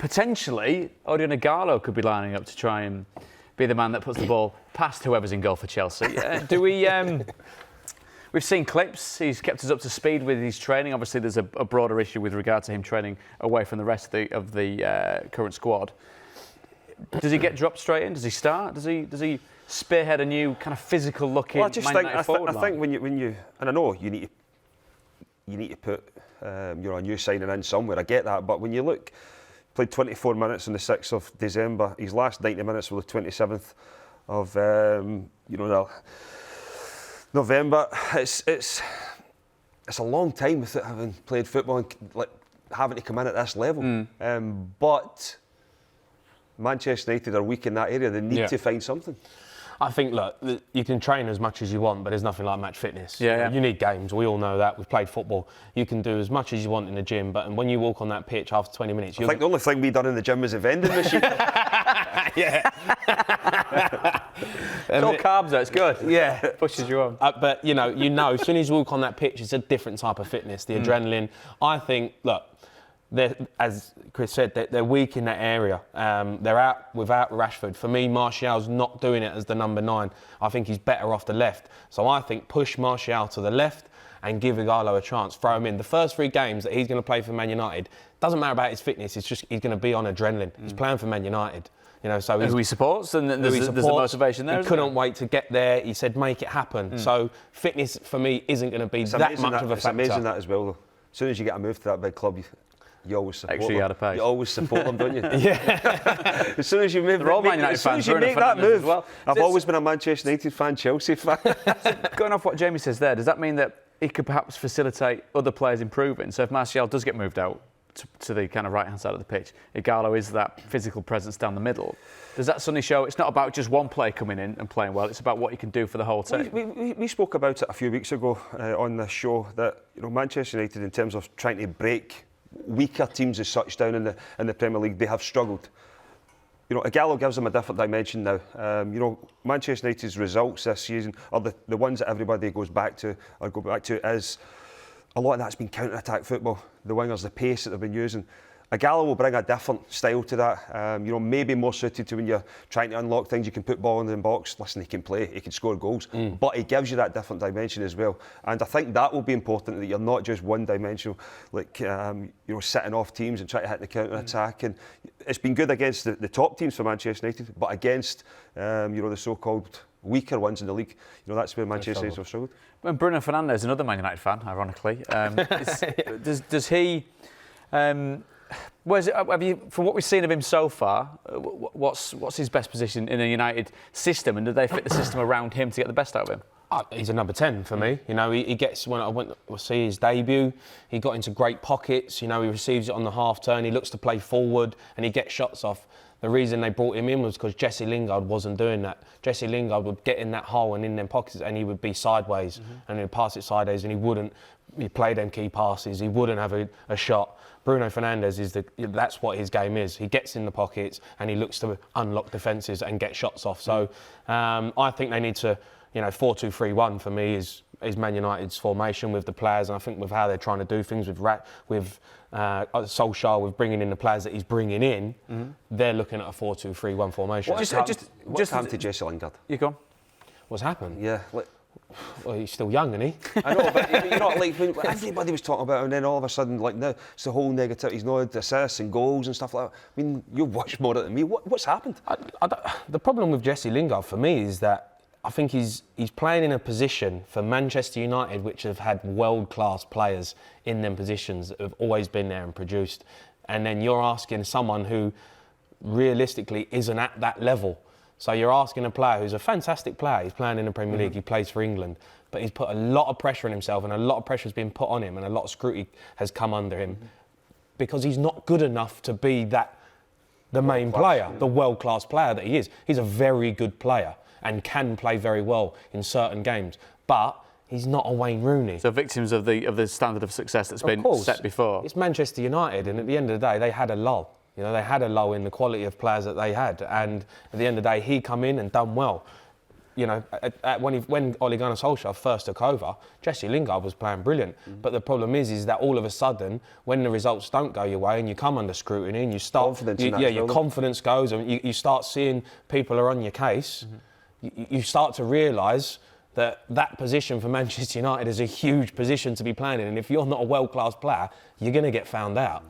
potentially, Odion Ighalo could be lining up to try and be the man that puts the ball past whoever's in goal for Chelsea. We've seen clips. He's kept us up to speed with his training. Obviously, there's a broader issue with regard to him training away from the rest of the current squad. Does he get dropped straight in? Does he start? Does he spearhead a new kind of physical-looking Man United forward line? I think when you, and I know you need to put a new signing in somewhere. I get that, but when you look, played 24 minutes on the 6th of December. His last 90 minutes were the 27th of November. It's a long time without having played football and having to come in at this level. But Manchester United are weak in that area. They need to find something. I think, look, you can train as much as you want, but there's nothing like match fitness. Yeah. You need games. We all know that. We've played football. You can do as much as you want in the gym, but when you walk on that pitch after 20 minutes... I think the only thing we done in the gym was a vending machine. Yeah. It's all carbs, though. It's good. Yeah. Pushes you on. But, you know, as soon as you walk on that pitch, it's a different type of fitness, the adrenaline. I think, look... as Chris said, they're weak in that area. They're out without Rashford. For me, Martial's not doing it as the number 9. I think he's better off the left. So I think push Martial to the left and give Ighalo a chance. Throw him in. The first 3 games that he's going to play for Man United, doesn't matter about his fitness. It's just he's going to be on adrenaline. He's playing for Man United. You know, so who he supports, and there's the motivation there. He couldn't wait to get there. He said, make it happen. So fitness, for me, isn't going to be that much of a factor. It's amazing that as well, though. As soon as you get a move to that big club, you always support extra yard of pace. You always support them, don't you? Yeah. As soon as you move, as soon as you make that move, well. I've always been a Manchester United fan, Chelsea fan. Going off what Jamie says there, does that mean that he could perhaps facilitate other players improving? So if Martial does get moved out to the kind of right-hand side of the pitch, Ighalo is that physical presence down the middle. Does that suddenly show it's not about just one player coming in and playing well, it's about what he can do for the whole team? We spoke about it a few weeks ago on this show, that Manchester United, in terms of trying to break weaker teams as such down in the Premier League, they have struggled. Ighalo gives them a different dimension now. Manchester United's results this season are the ones that everybody goes back to, is a lot of that's been counter-attack football. The wingers, the pace that they've been using. Ighalo will bring a different style to that. Maybe more suited to when you're trying to unlock things. You can put ball in the box. Listen, he can play. He can score goals. But he gives you that different dimension as well. And I think that will be important, that you're not just one-dimensional, sitting off teams and trying to hit the counter-attack. And it's been good against the top teams for Manchester United, but against the so-called weaker ones in the league, that's where Manchester United have struggled. When Bruno Fernandes, another Man United fan, ironically, does he? From what we've seen of him so far, what's his best position in a United system, and do they fit the system around him to get the best out of him? He's a number 10 for me. He gets, when I went to see his debut, he got into great pockets. He receives it on the half turn. He looks to play forward and he gets shots off. The reason they brought him in was because Jesse Lingard wasn't doing that. Jesse Lingard would get in that hole and in them pockets, and he would be sideways and he'd pass it sideways, and he play them key passes. He wouldn't have a shot. Bruno Fernandes that's what his game is. He gets in the pockets and he looks to unlock defences and get shots off. So I think they need to, 4-2-3-1 for me is Man United's formation with the players, and I think with how they're trying to do things with Solskjaer, with bringing in the players that he's bringing in, they're looking at a 4-2-3-1 formation. What happened to Jesse Lingard? You go on. What's happened? Yeah. Well, he's still young, isn't he? I know, but when everybody was talking about it, and then all of a sudden, now it's the whole negativity. He's not assists and goals and stuff like that. I mean, you've watched more of it than me. What's happened? The problem with Jesse Lingard for me is that I think he's playing in a position for Manchester United, which have had world-class players in them positions that have always been there and produced. And then you're asking someone who realistically isn't at that level. So you're asking a player who's a fantastic player. He's playing in the Premier League. He plays for England. But he's put a lot of pressure on himself, and a lot of pressure has been put on him, and a lot of scrutiny has come under him because he's not good enough to be the main player, the world-class player that he is. He's a very good player and can play very well in certain games. But he's not a Wayne Rooney. So victims of the standard of success that's been set before. It's Manchester United, and at the end of the day, they had a lull. They had a lull in the quality of players that they had, and at the end of the day, he come in and done well. when Ole Gunnar Solskjaer first took over, Jesse Lingard was playing brilliant. But the problem is that all of a sudden, when the results don't go your way and you come under scrutiny and you start, your confidence goes and you start seeing people are on your case. You start to realise that position for Manchester United is a huge position to be playing in, and if you're not a world-class player, you're going to get found out.